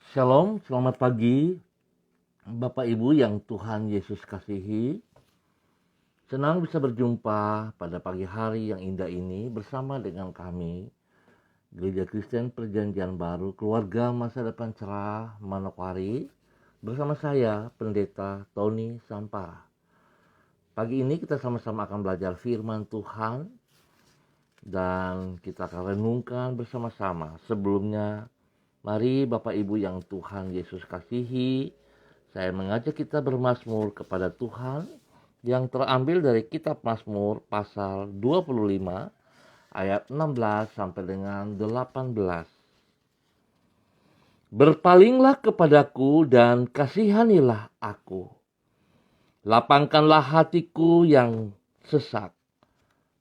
Shalom, selamat pagi Bapak Ibu yang Tuhan Yesus kasihi. Senang bisa berjumpa pada pagi hari yang indah ini bersama dengan kami, Gereja Kristen Perjanjian Baru, Keluarga Masa Depan Cerah Manokwari, bersama saya, Pendeta Tony Sampah. Pagi ini kita sama-sama akan belajar firman Tuhan dan kita akan renungkan bersama-sama. Sebelumnya, mari Bapak Ibu yang Tuhan Yesus kasihi, saya mengajak kita bermazmur kepada Tuhan yang terambil dari kitab Mazmur pasal 25 ayat 16 sampai dengan 18. Berpalinglah kepadaku dan kasihanilah aku. Lapangkanlah hatiku yang sesak.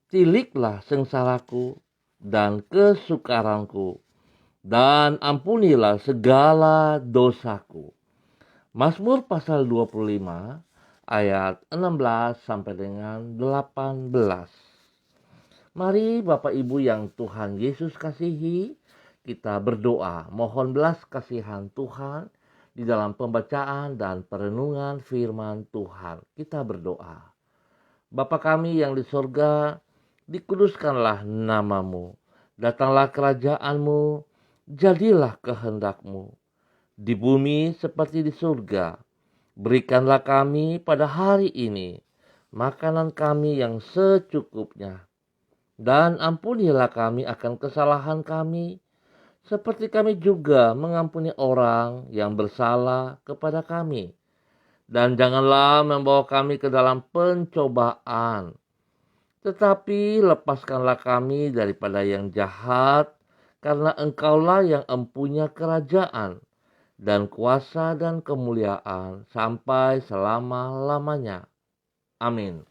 Tiliklah sengsaraku dan kesukaranku, dan ampunilah segala dosaku. Mazmur pasal 25 ayat 16 sampai dengan 18. Mari Bapak Ibu yang Tuhan Yesus kasihi, kita berdoa mohon belas kasihan Tuhan di dalam pembacaan dan perenungan firman Tuhan. Kita berdoa. Bapa kami yang di sorga, dikuduskanlah namamu. Datanglah kerajaanmu, jadilah kehendakmu di bumi seperti di surga. Berikanlah kami pada hari ini makanan kami yang secukupnya. Dan ampunilah kami akan kesalahan kami, seperti kami juga mengampuni orang yang bersalah kepada kami. Dan janganlah membawa kami ke dalam pencobaan, tetapi lepaskanlah kami daripada yang jahat, karena Engkaulah yang empunya kerajaan dan kuasa dan kemuliaan sampai selama-lamanya. Amin.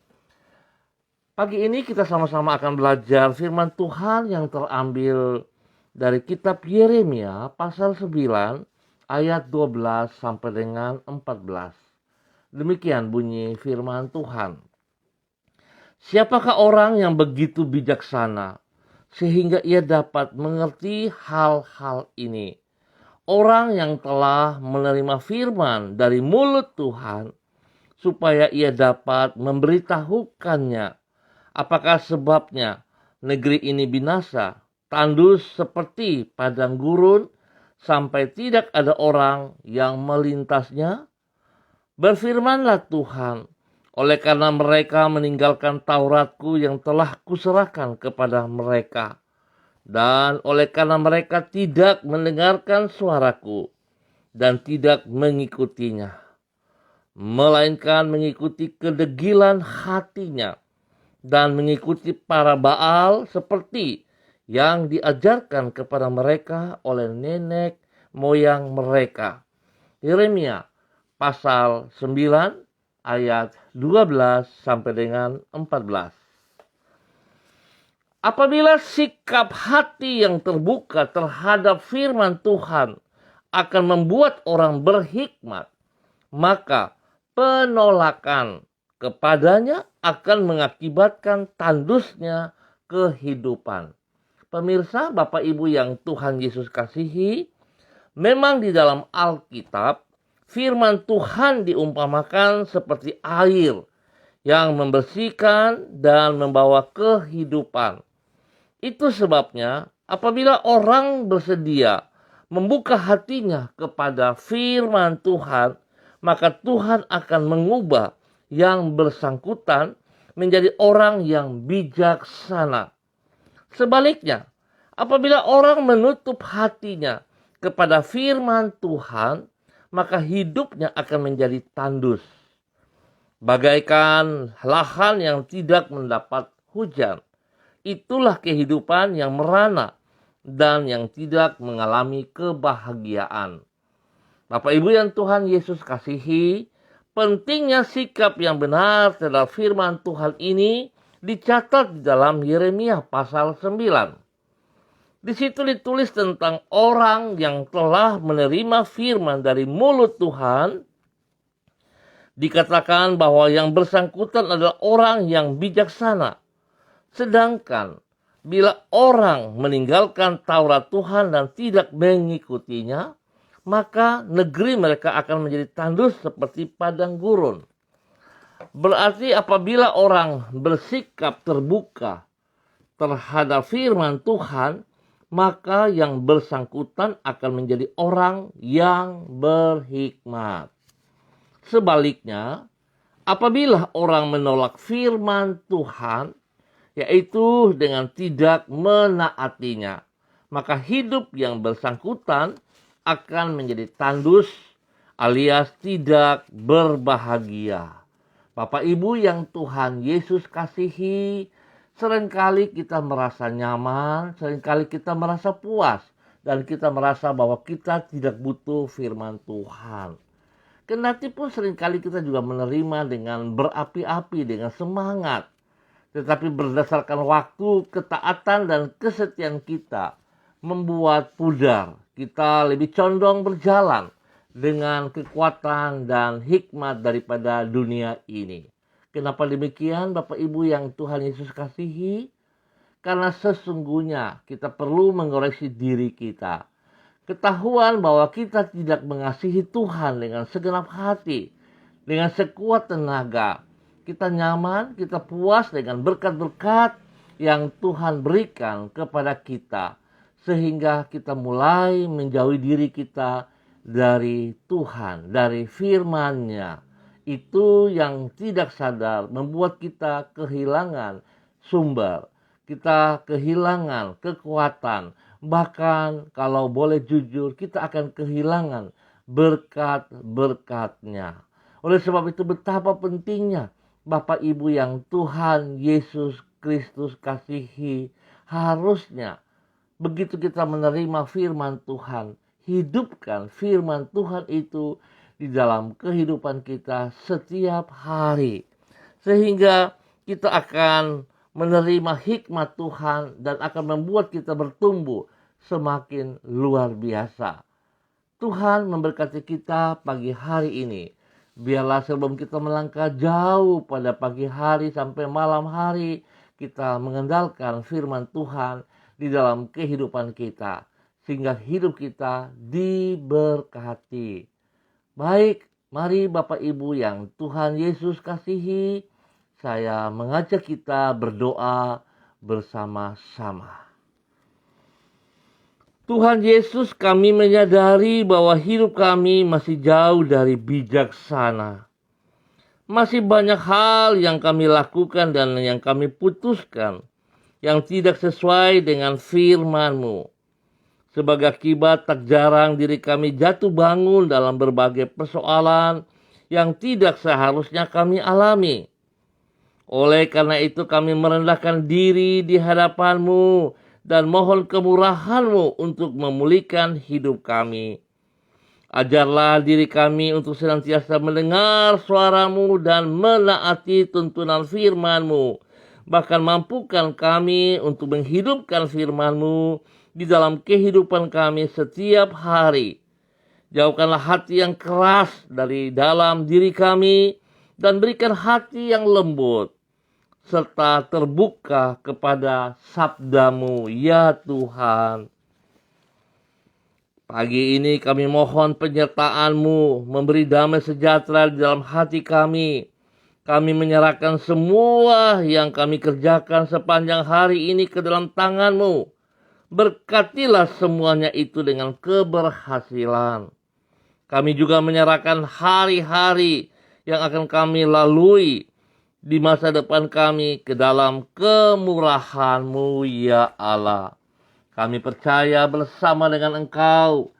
Pagi ini kita sama-sama akan belajar firman Tuhan yang terambil dari kitab Yeremia pasal 9 ayat 12 sampai dengan 14. Demikian bunyi firman Tuhan. Siapakah orang yang begitu bijaksana sehingga ia dapat mengerti hal-hal ini? Orang yang telah menerima firman dari mulut Tuhan, supaya ia dapat memberitahukannya. Apakah sebabnya negeri ini binasa, tandus seperti padang gurun, sampai tidak ada orang yang melintasnya? Berfirmanlah Tuhan, oleh karena mereka meninggalkan Tauratku yang telah kuserahkan kepada mereka, dan oleh karena mereka tidak mendengarkan suaraku dan tidak mengikutinya, melainkan mengikuti kedegilan hatinya dan mengikuti para Baal seperti yang diajarkan kepada mereka oleh nenek moyang mereka. Yeremia pasal 9 ayat 12 sampai dengan 14. Apabila sikap hati yang terbuka terhadap firman Tuhan akan membuat orang berhikmat, maka penolakan kepadanya akan mengakibatkan tandusnya kehidupan. Pemirsa, Bapak Ibu yang Tuhan Yesus kasihi, memang di dalam Alkitab, firman Tuhan diumpamakan seperti air yang membersihkan dan membawa kehidupan. Itu sebabnya apabila orang bersedia membuka hatinya kepada firman Tuhan, maka Tuhan akan mengubah yang bersangkutan menjadi orang yang bijaksana. Sebaliknya, apabila orang menutup hatinya kepada firman Tuhan, maka hidupnya akan menjadi tandus, bagaikan lahan yang tidak mendapat hujan. Itulah kehidupan yang merana dan yang tidak mengalami kebahagiaan. Bapak Ibu yang Tuhan Yesus kasihi, pentingnya sikap yang benar terhadap firman Tuhan ini dicatat di dalam Yeremia pasal 9. Di situ ditulis tentang orang yang telah menerima firman dari mulut Tuhan. Dikatakan bahwa yang bersangkutan adalah orang yang bijaksana. Sedangkan bila orang meninggalkan Taurat Tuhan dan tidak mengikutinya, maka negeri mereka akan menjadi tandus seperti padang gurun. Berarti apabila orang bersikap terbuka terhadap firman Tuhan, maka yang bersangkutan akan menjadi orang yang berhikmat. Sebaliknya, apabila orang menolak firman Tuhan, yaitu dengan tidak menaatinya, maka hidup yang bersangkutan akan menjadi tandus alias tidak berbahagia. Bapak Ibu yang Tuhan Yesus kasihi, seringkali kita merasa nyaman, seringkali kita merasa puas, dan kita merasa bahwa kita tidak butuh firman Tuhan. Kendati pun seringkali kita juga menerima dengan berapi-api, dengan semangat. Tetapi berdasarkan waktu, ketaatan, dan kesetiaan kita membuat pudar. Kita lebih condong berjalan dengan kekuatan dan hikmat daripada dunia ini. Kenapa demikian, Bapak Ibu yang Tuhan Yesus kasihi? Karena sesungguhnya kita perlu mengoreksi diri kita. Ketahuan bahwa kita tidak mengasihi Tuhan dengan segenap hati, dengan sekuat tenaga. Kita nyaman, kita puas dengan berkat-berkat yang Tuhan berikan kepada kita. Sehingga kita mulai menjauhi diri kita dari Tuhan, dari firman-Nya. Itu yang tidak sadar membuat kita kehilangan sumber. Kita kehilangan kekuatan. Bahkan kalau boleh jujur, kita akan kehilangan berkat-berkat-Nya. Oleh sebab itu betapa pentingnya Bapak Ibu yang Tuhan Yesus Kristus kasihi, harusnya begitu kita menerima firman Tuhan, hidupkan firman Tuhan itu di dalam kehidupan kita setiap hari. Sehingga kita akan menerima hikmat Tuhan dan akan membuat kita bertumbuh semakin luar biasa. Tuhan memberkati kita pagi hari ini. Biarlah sebelum kita melangkah jauh pada pagi hari sampai malam hari, kita mengandalkan firman Tuhan di dalam kehidupan kita, sehingga hidup kita diberkati. Baik, mari Bapak Ibu yang Tuhan Yesus kasihi, saya mengajak kita berdoa bersama-sama. Tuhan Yesus, kami menyadari bahwa hidup kami masih jauh dari bijaksana. Masih banyak hal yang kami lakukan dan yang kami putuskan yang tidak sesuai dengan firman-Mu. Sebagai akibat, tak jarang diri kami jatuh bangun dalam berbagai persoalan yang tidak seharusnya kami alami. Oleh karena itu kami merendahkan diri di hadapan-Mu dan mohon kemurahan-Mu untuk memulihkan hidup kami. Ajarlah diri kami untuk senantiasa mendengar suara-Mu dan menaati tuntunan firman-Mu. Bahkan mampukan kami untuk menghidupkan firman-Mu di dalam kehidupan kami setiap hari. Jauhkanlah hati yang keras dari dalam diri kami dan berikan hati yang lembut serta terbuka kepada sabda-Mu, ya Tuhan. Pagi ini kami mohon penyertaan-Mu, memberi damai sejahtera di dalam hati kami. Kami menyerahkan semua yang kami kerjakan sepanjang hari ini ke dalam tangan-Mu. Berkatilah semuanya itu dengan keberhasilan. Kami juga menyerahkan hari-hari yang akan kami lalui di masa depan kami ke dalam kemurahan-Mu, ya Allah. Kami percaya bersama dengan Engkau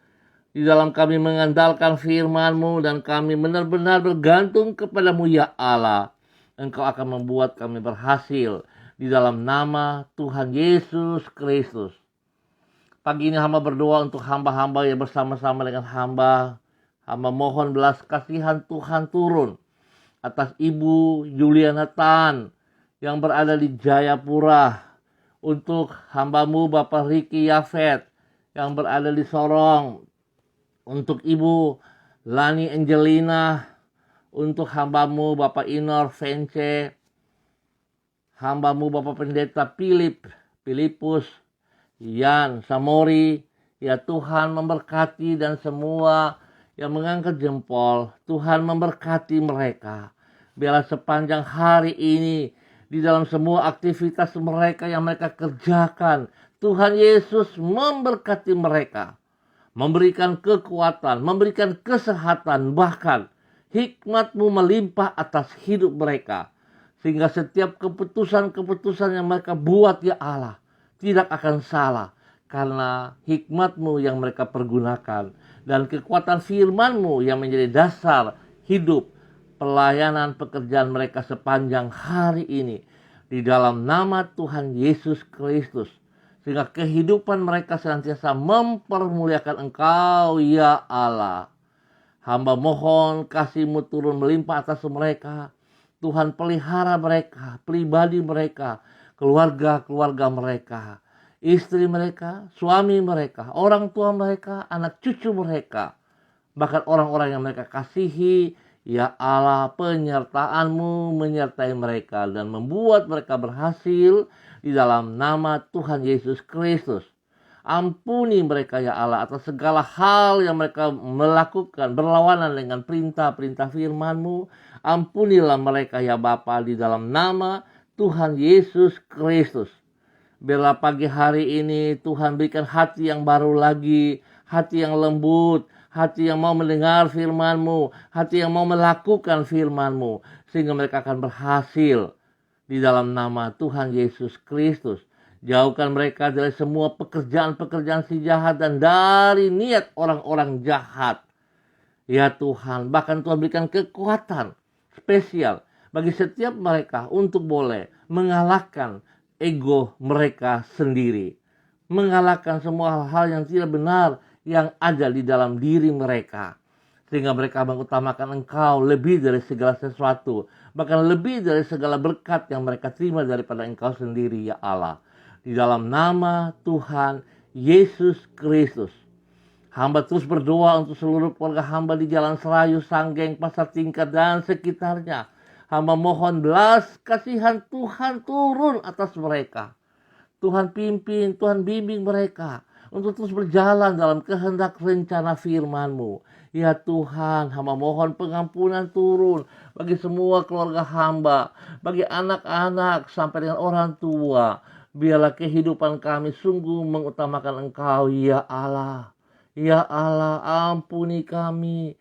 di dalam kami mengandalkan firman-Mu dan kami benar-benar bergantung kepada-Mu, ya Allah. Engkau akan membuat kami berhasil di dalam nama Tuhan Yesus Kristus. Pagi ini hamba berdoa untuk hamba-hamba yang bersama-sama dengan hamba. Hamba mohon belas kasihan Tuhan turun atas Ibu Juliana Tan yang berada di Jayapura. Untuk hamba-Mu Bapak Ricky Yafet yang berada di Sorong. Untuk Ibu Lani Angelina, untuk hamba-Mu Bapak Inor Vence, hamba-Mu Bapak Pendeta Filipus, Yan Samori, Ya Tuhan memberkati dan semua yang mengangkat jempol, Tuhan memberkati mereka. Biarlah sepanjang hari ini, di dalam semua aktivitas mereka yang mereka kerjakan, Tuhan Yesus memberkati mereka. Memberikan kekuatan, memberikan kesehatan, bahkan hikmat-Mu melimpah atas hidup mereka. Sehingga setiap keputusan-keputusan yang mereka buat ya Allah, tidak akan salah. Karena hikmat-Mu yang mereka pergunakan. Dan kekuatan firman-Mu yang menjadi dasar hidup, pelayanan pekerjaan mereka sepanjang hari ini. Di dalam nama Tuhan Yesus Kristus. Sehingga kehidupan mereka senantiasa mempermuliakan Engkau ya Allah. Hamba mohon kasih-Mu turun melimpah atas mereka. Tuhan pelihara mereka, pribadi mereka, keluarga-keluarga mereka, istri mereka, suami mereka, orang tua mereka, anak cucu mereka. Bahkan orang-orang yang mereka kasihi, ya Allah, penyertaan-Mu menyertai mereka dan membuat mereka berhasil di dalam nama Tuhan Yesus Kristus. Ampuni mereka ya Allah atas segala hal yang mereka melakukan berlawanan dengan perintah-perintah firman-Mu. Ampunilah mereka ya Bapa di dalam nama Tuhan Yesus Kristus. Biarlah pagi hari ini Tuhan berikan hati yang baru lagi, hati yang lembut, hati yang mau mendengar firman-Mu, hati yang mau melakukan firman-Mu, sehingga mereka akan berhasil di dalam nama Tuhan Yesus Kristus. Jauhkan mereka dari semua pekerjaan-pekerjaan si jahat dan dari niat orang-orang jahat. Ya Tuhan, bahkan Tuhan berikan kekuatan spesial bagi setiap mereka untuk boleh mengalahkan ego mereka sendiri. Mengalahkan semua hal-hal yang tidak benar yang ada di dalam diri mereka. Sehingga mereka mengutamakan Engkau lebih dari segala sesuatu. Bahkan lebih dari segala berkat yang mereka terima daripada Engkau sendiri ya Allah. Di dalam nama Tuhan Yesus Kristus. Hamba terus berdoa untuk seluruh keluarga hamba di Jalan Serayu, Sanggeng, Pasar Tingkat dan sekitarnya. Hamba mohon belas kasihan Tuhan turun atas mereka. Tuhan pimpin, Tuhan bimbing mereka untuk terus berjalan dalam kehendak rencana firman-Mu. Ya Tuhan, hamba mohon pengampunan turun bagi semua keluarga hamba, bagi anak-anak sampai dengan orang tua. Biarlah kehidupan kami sungguh mengutamakan Engkau, ya Allah. Ya Allah, ampuni kami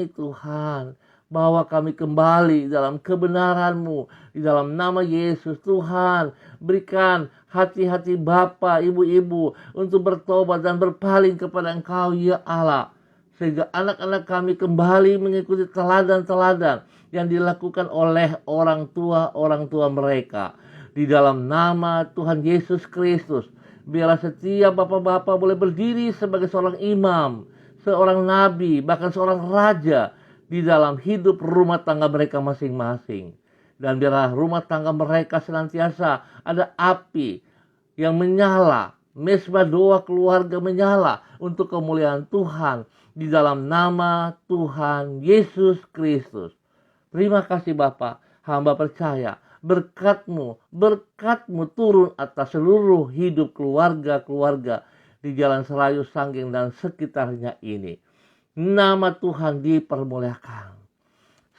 Tuhan. Bawa kami kembali dalam kebenaran-Mu. Di dalam nama Yesus Tuhan, berikan hati-hati Bapa, Ibu-ibu untuk bertobat dan berpaling kepada Engkau ya Allah. Sehingga anak-anak kami kembali mengikuti teladan-teladan yang dilakukan oleh orang tua mereka. Di dalam nama Tuhan Yesus Kristus, biarlah setiap bapak-bapak boleh berdiri sebagai seorang imam, seorang nabi, bahkan seorang raja di dalam hidup rumah tangga mereka masing-masing. Dan biarlah rumah tangga mereka senantiasa ada api yang menyala, mesbah doa keluarga menyala untuk kemuliaan Tuhan di dalam nama Tuhan Yesus Kristus. Terima kasih Bapa, hamba percaya berkat-Mu turun atas seluruh hidup keluarga-keluarga di Jalan Serayu, Sanggeng dan sekitarnya ini. Nama Tuhan dipermuliakan.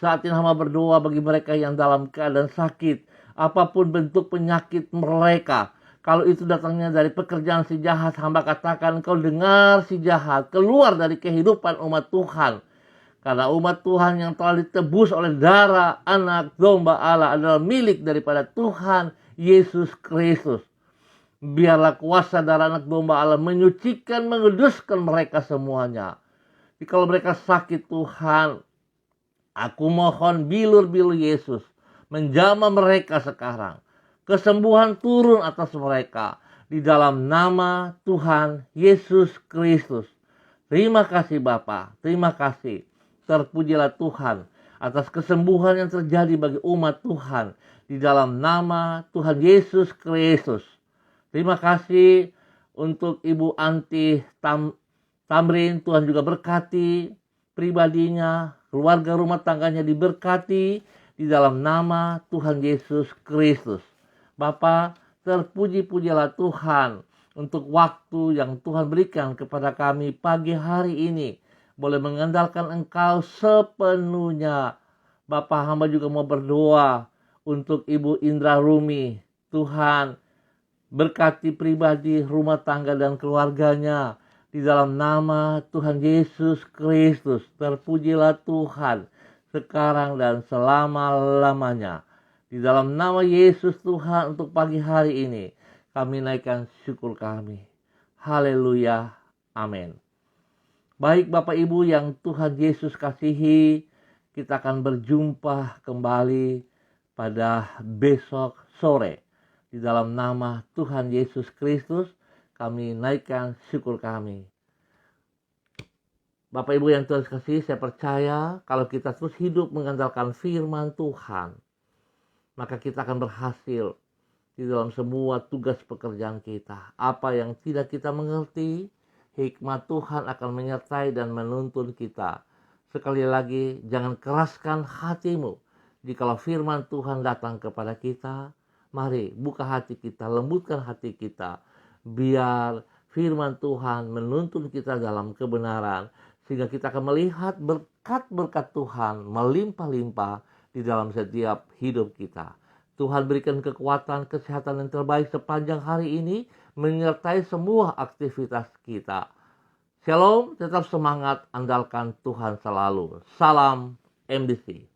Saat ini hamba berdoa bagi mereka yang dalam keadaan sakit, apapun bentuk penyakit mereka. Kalau itu datangnya dari pekerjaan si jahat, hamba katakan Kau dengar si jahat keluar dari kehidupan umat Tuhan. Karena umat Tuhan yang telah ditebus oleh darah anak domba Allah adalah milik daripada Tuhan Yesus Kristus. Biarlah kuasa darah anak domba Allah menyucikan, menguduskan mereka semuanya. Jadi kalau mereka sakit Tuhan, aku mohon bilur-bilur Yesus menjamah mereka sekarang. Kesembuhan turun atas mereka di dalam nama Tuhan Yesus Kristus. Terima kasih Bapa, terima kasih. Terpujilah Tuhan atas kesembuhan yang terjadi bagi umat Tuhan di dalam nama Tuhan Yesus Kristus. Terima kasih untuk Ibu Anti Tamrin, Tuhan juga berkati pribadinya, keluarga rumah tangganya diberkati di dalam nama Tuhan Yesus Kristus. Bapa, terpuji-pujilah Tuhan untuk waktu yang Tuhan berikan kepada kami pagi hari ini. Boleh mengandalkan Engkau sepenuhnya. Bapak hamba juga mau berdoa untuk Ibu Indra Rumi. Tuhan, berkati pribadi, rumah tangga dan keluarganya. Di dalam nama Tuhan Yesus Kristus, terpujilah Tuhan sekarang dan selama-lamanya. Di dalam nama Yesus Tuhan, untuk pagi hari ini kami naikkan syukur kami. Haleluya. Amin. Baik Bapak Ibu yang Tuhan Yesus kasihi, kita akan berjumpa kembali pada besok sore. Di dalam nama Tuhan Yesus Kristus, kami naikkan syukur kami. Bapak Ibu yang Tuhan kasih, saya percaya kalau kita terus hidup mengandalkan firman Tuhan, maka kita akan berhasil di dalam semua tugas pekerjaan kita. Apa yang tidak kita mengerti, hikmat Tuhan akan menyertai dan menuntun kita. Sekali lagi, jangan keraskan hatimu. Jikalau firman Tuhan datang kepada kita, mari buka hati kita, lembutkan hati kita. Biar firman Tuhan menuntun kita dalam kebenaran. Sehingga kita akan melihat berkat-berkat Tuhan melimpah-limpah di dalam setiap hidup kita. Tuhan berikan kekuatan, kesehatan yang terbaik sepanjang hari ini, menyertai semua aktivitas kita. Shalom, tetap semangat, andalkan Tuhan selalu. Salam MDC.